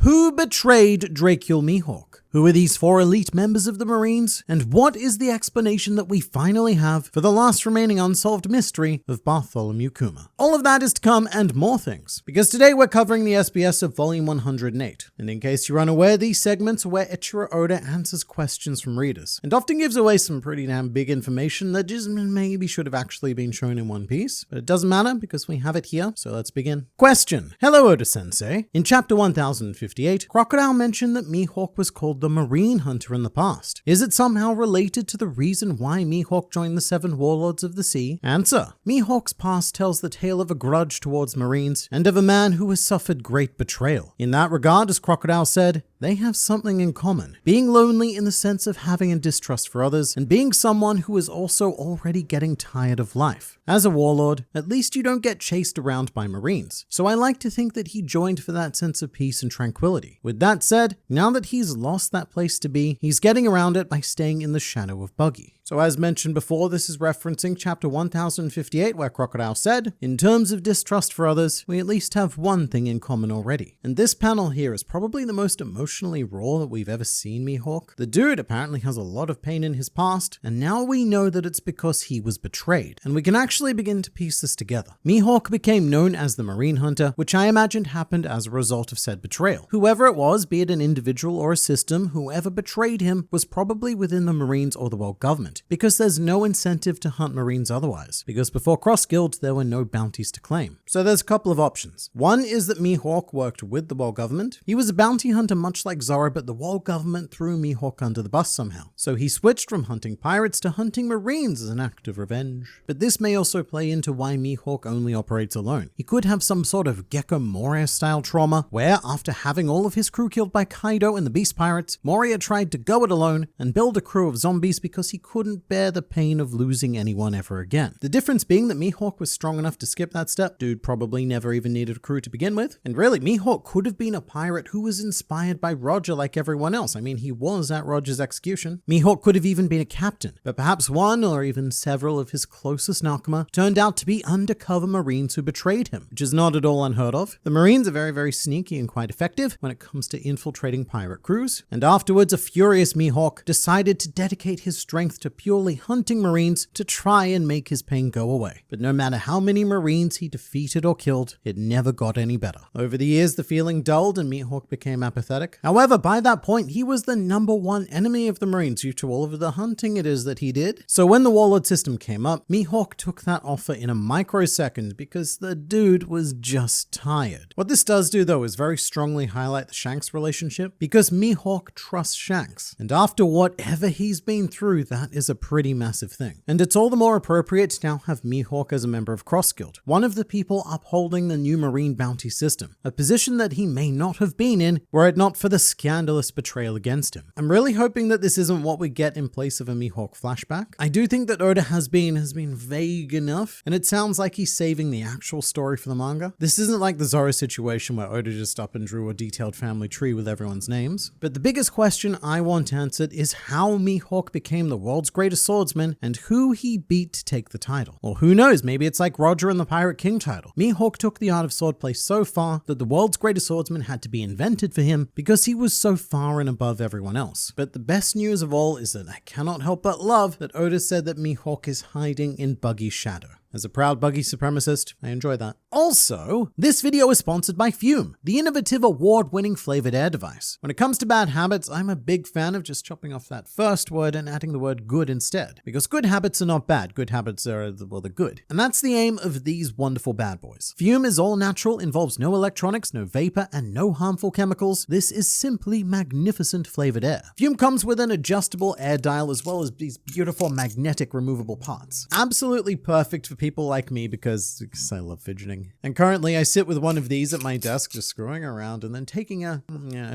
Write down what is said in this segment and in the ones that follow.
Who betrayed Dracula Mihawk? Who are these 4 elite members of the Marines? And what is the explanation that we finally have for the last remaining unsolved mystery of Bartholomew Kuma? All of that is to come and more things, because today we're covering the SBS of Volume 108. And in case you're unaware, these segments are where Eiichiro Oda answers questions from readers, and often gives away some pretty damn big information that just maybe should have actually been shown in one piece. But it doesn't matter because we have it here, so let's begin. Question. Hello Oda-sensei. In chapter 1058, Crocodile mentioned that Mihawk was called the Marine Hunter in the past. Is it somehow related to the reason why Mihawk joined the 7 Warlords of the Sea? Answer. Mihawk's past tells the tale of a grudge towards Marines and of a man who has suffered great betrayal. In that regard, as Crocodile said, they have something in common. Being lonely in the sense of having a distrust for others, and being someone who is also already getting tired of life. As a warlord, at least you don't get chased around by Marines, so I like to think that he joined for that sense of peace and tranquility. With that said, now that he's lost that place to be, he's getting around it by staying in the shadow of Buggy. So as mentioned before, this is referencing chapter 1058 where Crocodile said, in terms of distrust for others, we at least have one thing in common already. And this panel here is probably the most emotionally raw that we've ever seen Mihawk. The dude apparently has a lot of pain in his past, and now we know that it's because he was betrayed. And we can actually begin to piece this together. Mihawk became known as the Marine Hunter, which I imagined happened as a result of said betrayal. Whoever it was, be it an individual or a system, whoever betrayed him was probably within the Marines or the world government, because there's no incentive to hunt Marines otherwise, because before Cross Guild there were no bounties to claim. So there's a couple of options. One is that Mihawk worked with the world government. He was a bounty hunter much like Zoro, but the world government threw Mihawk under the bus somehow. So he switched from hunting pirates to hunting Marines as an act of revenge. But this may also play into why Mihawk only operates alone. He could have some sort of Gecko Moria style trauma, where after having all of his crew killed by Kaido and the Beast Pirates, Moria tried to go it alone and build a crew of zombies because he couldn't bear the pain of losing anyone ever again. The difference being that Mihawk was strong enough to skip that step. Dude probably never even needed a crew to begin with. And really, Mihawk could have been a pirate who was inspired by Roger like everyone else. I mean, he was at Roger's execution. Mihawk could have even been a captain, but perhaps one or even several of his closest Nakama turned out to be undercover Marines who betrayed him, which is not at all unheard of. The Marines are very, very sneaky and quite effective when it comes to infiltrating pirate crews. And afterwards, a furious Mihawk decided to dedicate his strength to purely hunting Marines to try and make his pain go away. But no matter how many Marines he defeated or killed, it never got any better. Over the years, the feeling dulled and Mihawk became apathetic. However, by that point, he was the #1 enemy of the Marines due to all of the hunting it is that he did. So when the Warlord system came up, Mihawk took that offer in a microsecond because the dude was just tired. What this does do though is very strongly highlight the Shanks relationship, because Mihawk trusts Shanks. And after whatever he's been through, that is a pretty massive thing. And it's all the more appropriate to now have Mihawk as a member of Cross Guild, one of the people upholding the new Marine bounty system, a position that he may not have been in were it not for the scandalous betrayal against him. I'm really hoping that this isn't what we get in place of a Mihawk flashback. I do think that Oda has been vague enough, and it sounds like he's saving the actual story for the manga. This isn't like the Zoro situation where Oda just up and drew a detailed family tree with everyone's names. But the biggest question I want answered is how Mihawk became the world's greatest swordsman and who he beat to take the title. Or who knows, maybe it's like Roger and the Pirate King title. Mihawk took the art of swordplay so far that the world's greatest swordsman had to be invented for him because he was so far and above everyone else. But the best news of all is that I cannot help but love that Oda said that Mihawk is hiding in Buggy's shadow. As a proud Buggy supremacist, I enjoy that. Also, this video is sponsored by Fume, the innovative award-winning flavored air device. When it comes to bad habits, I'm a big fan of just chopping off that first word and adding the word good instead. Because good habits are not bad, good habits are, well, they're good. And that's the aim of these wonderful bad boys. Fume is all natural, involves no electronics, no vapor, and no harmful chemicals. This is simply magnificent flavored air. Fume comes with an adjustable air dial as well as these beautiful magnetic removable parts. Absolutely perfect for people like me because I love fidgeting. And currently I sit with one of these at my desk just screwing around and then taking a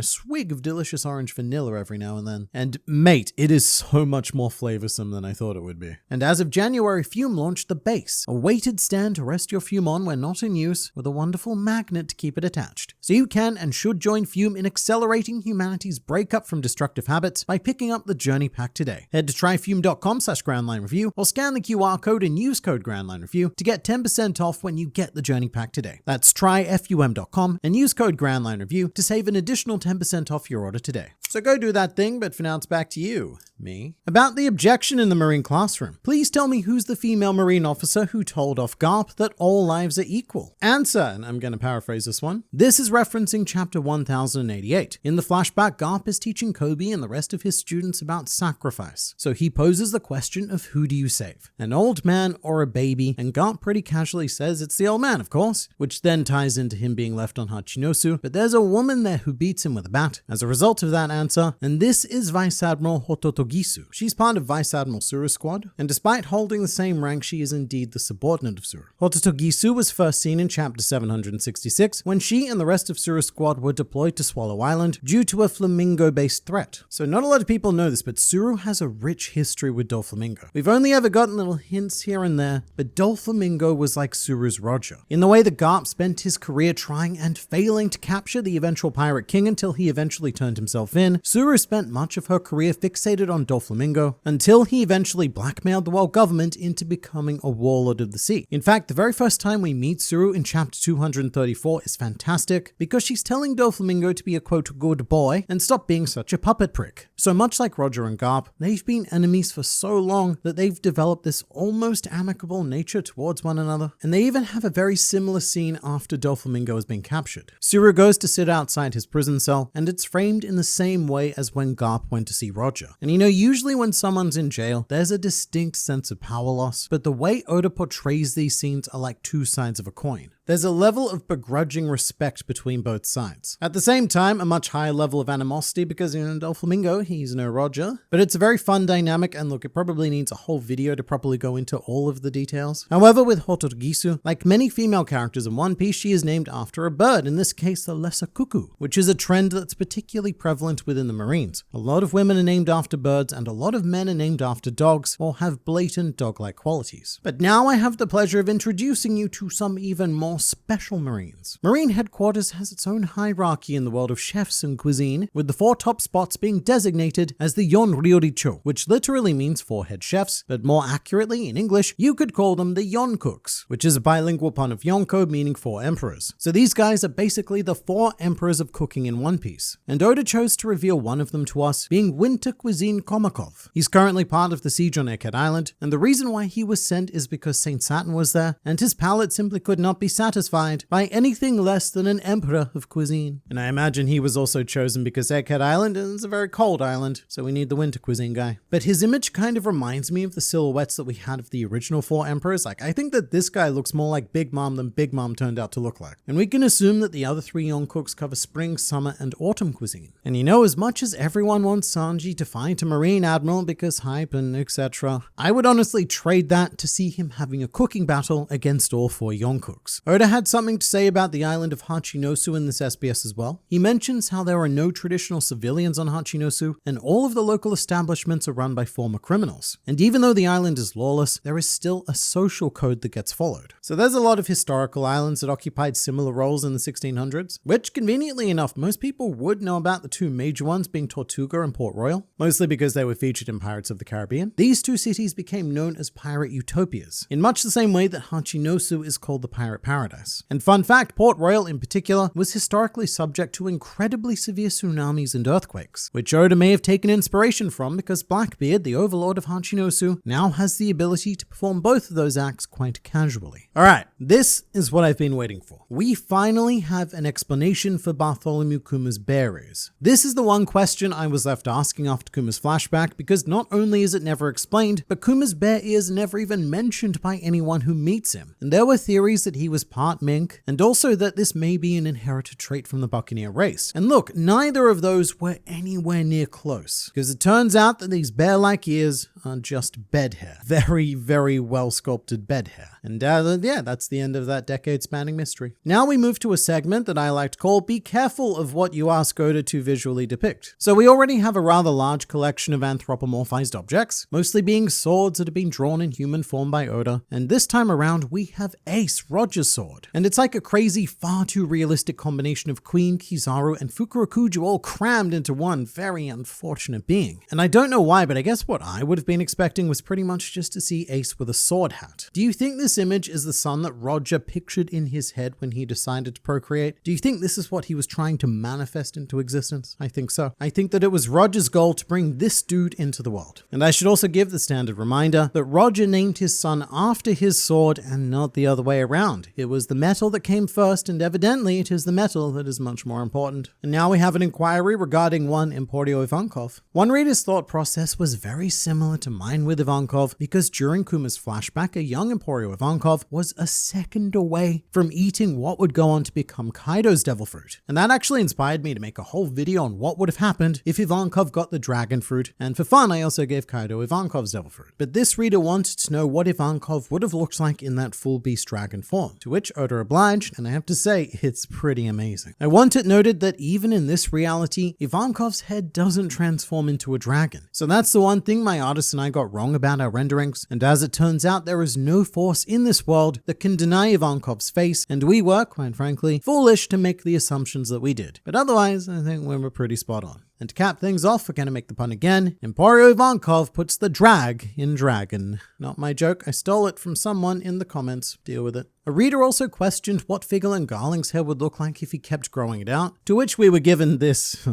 swig of delicious orange vanilla every now and then. And mate, it is so much more flavorsome than I thought it would be. And as of January, Fume launched the Base, a weighted stand to rest your Fume on when not in use, with a wonderful magnet to keep it attached. So you can and should join Fume in accelerating humanity's breakup from destructive habits by picking up the Journey Pack today. Head to tryfume.com/GroundLineReview or scan the QR code and use code GroundLineReview Line Review to get 10% off when you get the journey pack today. That's tryfum.com and use code Grand Line Review to save an additional 10% off your order today. So go do that thing, but for now it's back to you, me. About the objection in the Marine classroom. Please tell me who's the female Marine officer who told off Garp that all lives are equal. Answer, and I'm going to paraphrase this one. This is referencing chapter 1088. In the flashback, Garp is teaching Kobe and the rest of his students about sacrifice. So he poses the question of who do you save? An old man or a baby? And Garp pretty casually says it's the old man, of course, which then ties into him being left on Hachinosu, but there's a woman there who beats him with a bat as a result of that answer, and this is Vice Admiral Hototogisu. She's part of Vice Admiral Suru's squad, and despite holding the same rank, she is indeed the subordinate of Suru. Hototogisu was first seen in chapter 766 when she and the rest of Suru's squad were deployed to Swallow Island due to a flamingo-based threat. So not a lot of people know this, but Suru has a rich history with Doflamingo. We've only ever gotten little hints here and there, but Doflamingo was like Suru's Roger, in the way that Garp spent his career trying and failing to capture the eventual Pirate King until he eventually turned himself in. Suru spent much of her career fixated on Doflamingo until he eventually blackmailed the world government into becoming a warlord of the sea. In fact, the very first time we meet Suru in chapter 234 is fantastic because she's telling Doflamingo to be a quote good boy and stop being such a puppet prick. So much like Roger and Garp, they've been enemies for so long that they've developed this almost amicable nature towards one another. And they even have a very similar scene after Doflamingo has been captured. Suru goes to sit outside his prison cell, and it's framed in the same way as when Garp went to see Roger. And usually when someone's in jail, there's a distinct sense of power loss, but the way Oda portrays these scenes are like two sides of a coin. There's a level of begrudging respect between both sides. At the same time, a much higher level of animosity because, Doflamingo, he's no Roger. But it's a very fun dynamic, and look, it probably needs a whole video to properly go into all of the details. However, with Hototogisu, like many female characters in One Piece, she is named after a bird, in this case the lesser cuckoo, which is a trend that's particularly prevalent within the Marines. A lot of women are named after birds, and a lot of men are named after dogs, or have blatant dog-like qualities. But now I have the pleasure of introducing you to some even more special Marines. Marine headquarters has its own hierarchy in the world of chefs and cuisine, with the 4 top spots being designated as the Yonryoricho, which literally means 4 head chefs, but more accurately in English, you could call them the Yoncooks, which is a bilingual pun of Yonko meaning 4 emperors. So these guys are basically the 4 emperors of cooking in One Piece, and Oda chose to reveal one of them to us, being Winter Cuisine Komakov. He's currently part of the siege on Egghead Island, and the reason why he was sent is because Saint Saturn was there, and his palate simply could not be satisfied by anything less than an emperor of cuisine. And I imagine he was also chosen because Egghead Island is a very cold island, so we need the winter cuisine guy. But his image kind of reminds me of the silhouettes that we had of the original 4 emperors. Like, I think that this guy looks more like Big Mom than Big Mom turned out to look like. And we can assume that the other 3 Yoncooks cover spring, summer, and autumn cuisine. And as much as everyone wants Sanji to fight a Marine Admiral because hype and etc., I would honestly trade that to see him having a cooking battle against all 4 Yoncooks. Oda had something to say about the island of Hachinosu in this SBS as well. He mentions how there are no traditional civilians on Hachinosu, and all of the local establishments are run by former criminals. And even though the island is lawless, there is still a social code that gets followed. So there's a lot of historical islands that occupied similar roles in the 1600s, which conveniently enough, most people would know about the 2 major ones being Tortuga and Port Royal, mostly because they were featured in Pirates of the Caribbean. These 2 cities became known as pirate utopias, in much the same way that Hachinosu is called the pirate paradise. And fun fact, Port Royal in particular was historically subject to incredibly severe tsunamis and earthquakes, which Oda may have taken inspiration from because Blackbeard, the overlord of Hachinosu, now has the ability to perform both of those acts quite casually. Alright, this is what I've been waiting for. We finally have an explanation for Bartholomew Kuma's bear ears. This is the one question I was left asking after Kuma's flashback, because not only is it never explained, but Kuma's bear ears never even mentioned by anyone who meets him. And there were theories that he was part mink, and also that this may be an inherited trait from the Buccaneer race. And look, neither of those were anywhere near close, because it turns out that these bear-like ears are just bed hair. Very, very well sculpted bed hair. And yeah, that's the end of that decade-spanning mystery. Now we move to a segment that I like to call Be Careful of What You Ask Oda to Visually Depict. So we already have a rather large collection of anthropomorphized objects, mostly being swords that have been drawn in human form by Oda, and this time around we have Ace, Roger's sword, sword. And it's like a crazy, far too realistic combination of Queen, Kizaru, and Fukurokuju all crammed into one very unfortunate being. And I don't know why, but I guess what I would have been expecting was pretty much just to see Ace with a sword hat. Do you think this image is the son that Roger pictured in his head when he decided to procreate? Do you think this is what he was trying to manifest into existence? I think so. I think that it was Roger's goal to bring this dude into the world. And I should also give the standard reminder that Roger named his son after his sword and not the other way around. It was the metal that came first, and evidently it is the metal that is much more important. And now we have an inquiry regarding one Emporio Ivankov. One reader's thought process was very similar to mine with Ivankov, because during Kuma's flashback, a young Emporio Ivankov was a second away from eating what would go on to become Kaido's devil fruit. And that actually inspired me to make a whole video on what would have happened if Ivankov got the dragon fruit, and for fun I also gave Kaido Ivankov's devil fruit. But this reader wanted to know what Ivankov would have looked like in that full beast dragon form, to which Oda obliged, and I have to say, it's pretty amazing. I want it noted that even in this reality, Ivankov's head doesn't transform into a dragon. So that's the one thing my artist and I got wrong about our renderings, and as it turns out, there is no force in this world that can deny Ivankov's face, and we were, quite frankly, foolish to make the assumptions that we did. But otherwise, I think we were pretty spot on. And to cap things off, we're going to make the pun again. Emporio Ivankov puts the drag in dragon. Not my joke, I stole it from someone in the comments. Deal with it. A reader also questioned what Figurlin Garling's hair would look like if he kept growing it out, to which we were given this,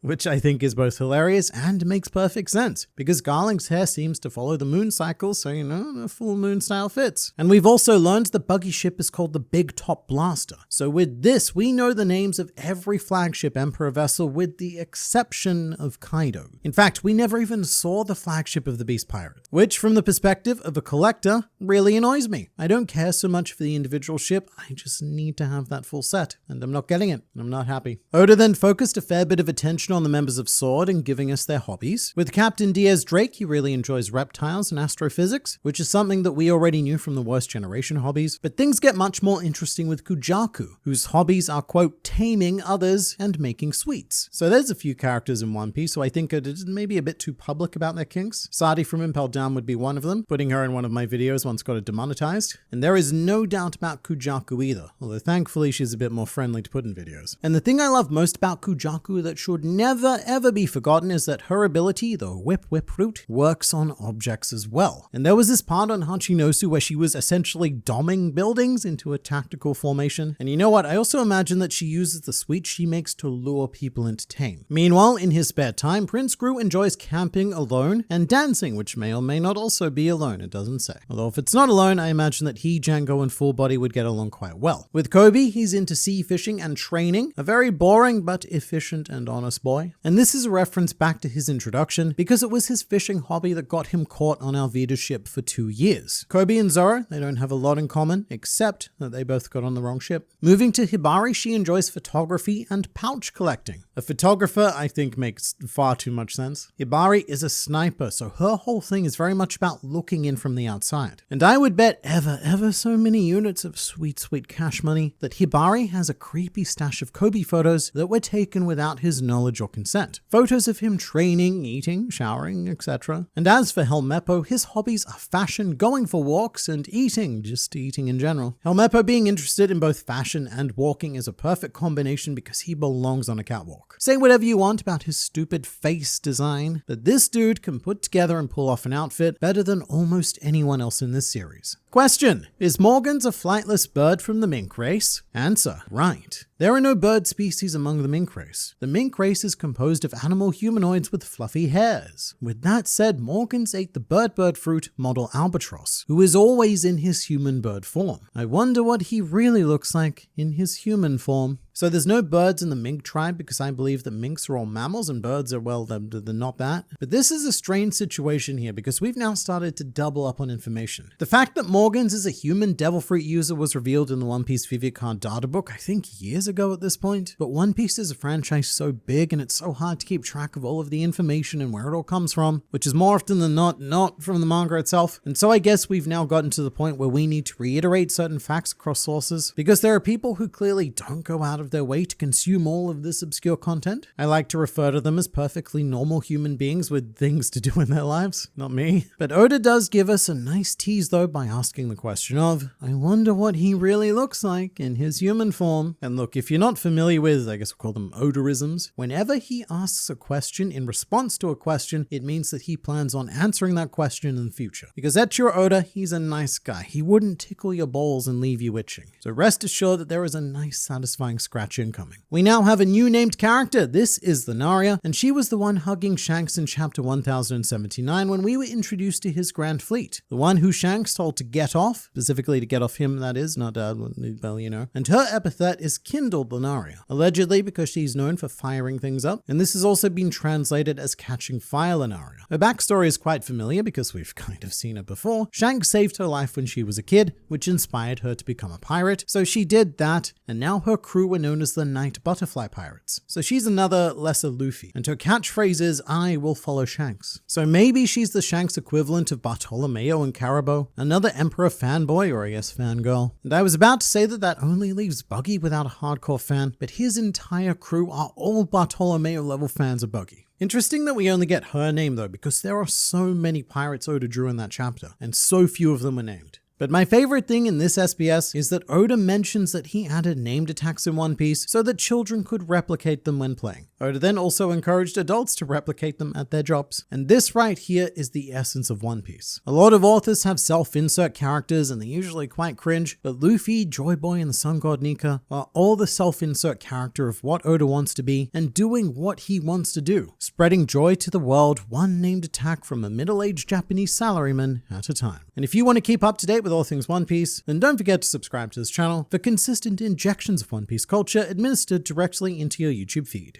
which I think is both hilarious and makes perfect sense, because Garling's hair seems to follow the moon cycle, so the full moon style fits. And we've also learned the buggy ship is called the Big Top Blaster. So with this, we know the names of every flagship Emperor vessel with the exception of Kaido. In fact, we never even saw the flagship of the Beast Pirate, which from the perspective of a collector really annoys me. I don't care so much for the individual ship, I just need to have that full set, and I'm not getting it, and I'm not happy. Oda then focused a fair bit of attention on the members of Sword and giving us their hobbies. With Captain Diaz Drake, he really enjoys reptiles and astrophysics, which is something that we already knew from the Worst Generation hobbies, but things get much more interesting with Kujaku, whose hobbies are, quote, taming others and making sweets. So there's a few characters in One Piece who I think are maybe a bit too public about their kinks. Sadi from Impel Down would be one of them, putting her in one of my videos once got it demonetized. And there is no doubt about Kujaku either, although thankfully she's a bit more friendly to put in videos. And the thing I love most about Kujaku that should never ever be forgotten is that her ability, the whip root, works on objects as well. And there was this part on Hachinosu where she was essentially doming buildings into a tactical formation. And you know what? I also imagine that she uses the sweets she makes to lure people into tame. Meanwhile, in his spare time, Prince Gru enjoys camping alone and dancing, which may or may not also be alone, it doesn't say. Although if it's not alone, I imagine that he, Django, and Full Body would get along quite well. With Kobe, he's into sea fishing and training, a very boring but efficient and honest boy. And this is a reference back to his introduction, because it was his fishing hobby that got him caught on Alvida's ship for 2 years. Kobe and Zoro, they don't have a lot in common, except that they both got on the wrong ship. Moving to Hibari, she enjoys photography and pouch collecting. A photographer, I think, makes far too much sense. Hibari is a sniper, so her whole thing is very much about looking in from the outside. And I would bet ever so many units of sweet cash money that Hibari has a creepy stash of Kobe photos that were taken without his knowledge or consent. Photos of him training, eating, showering, etc. And as for Helmeppo, his hobbies are fashion, going for walks, and eating, just eating in general. Helmeppo being interested in both fashion and walking is a perfect combination because he belongs on a catwalk. Say whatever you want about his stupid face design, but this dude can put together and pull off an outfit better than almost anyone else in this series. Question: is Morgans a flightless bird from the mink race? Answer: right. There are no bird species among the mink race. The mink race is composed of animal humanoids with fluffy hairs. With that said, Morgans ate the bird fruit model Albatross, who is always in his human bird form. I wonder what he really looks like in his human form. So there's no birds in the mink tribe because I believe that minks are all mammals and birds are, well, they're not that. But this is a strange situation here because we've now started to double up on information. The fact that Morgans is a human devil fruit user was revealed in the One Piece Vivier card data book, I think years ago at this point. But One Piece is a franchise so big and it's so hard to keep track of all of the information and where it all comes from, which is more often than not from the manga itself. And so I guess we've now gotten to the point where we need to reiterate certain facts across sources because there are people who clearly don't go out out of their way to consume all of this obscure content. I like to refer to them as perfectly normal human beings with things to do in their lives, not me. But Oda does give us a nice tease though by asking the question of, I wonder what he really looks like in his human form. And look, if you're not familiar with, I guess we'll call them Odarisms, whenever he asks a question in response to a question, it means that he plans on answering that question in the future. Because Echiro Oda, he's a nice guy. He wouldn't tickle your balls and leave you itching. So rest assured that there is a nice satisfying scratch incoming. We now have a new named character. This is the Narya, and she was the one hugging Shanks in chapter 1079 when we were introduced to his Grand Fleet. The one who Shanks told to get off, specifically to get off him, that is, not well, you know. And her epithet is Kindled Lunaria, allegedly because she's known for firing things up, and this has also been translated as Catching Fire Lunaria. Her backstory is quite familiar because we've kind of seen it before. Shanks saved her life when she was a kid, which inspired her to become a pirate, so she did that, and now her crew were known as the Night Butterfly Pirates. So she's another lesser Luffy, and her catchphrase is, I will follow Shanks. So maybe she's the Shanks equivalent of Bartolomeo and Carabo, another Emperor fanboy, or I guess fangirl. And I was about to say that only leaves Buggy without a hardcore fan, but his entire crew are all Bartolomeo level fans of Buggy. Interesting that we only get her name though, because there are so many pirates Oda drew in that chapter, and so few of them were named. But my favorite thing in this SBS is that Oda mentions that he added named attacks in One Piece so that children could replicate them when playing. Oda then also encouraged adults to replicate them at their jobs. And this right here is the essence of One Piece. A lot of authors have self-insert characters and they're usually quite cringe, but Luffy, Joy Boy, and the Sun God Nika are all the self-insert character of what Oda wants to be and doing what he wants to do, spreading joy to the world one named attack from a middle-aged Japanese salaryman at a time. And if you want to keep up to date with all things One Piece, then don't forget to subscribe to this channel for consistent injections of One Piece culture administered directly into your YouTube feed.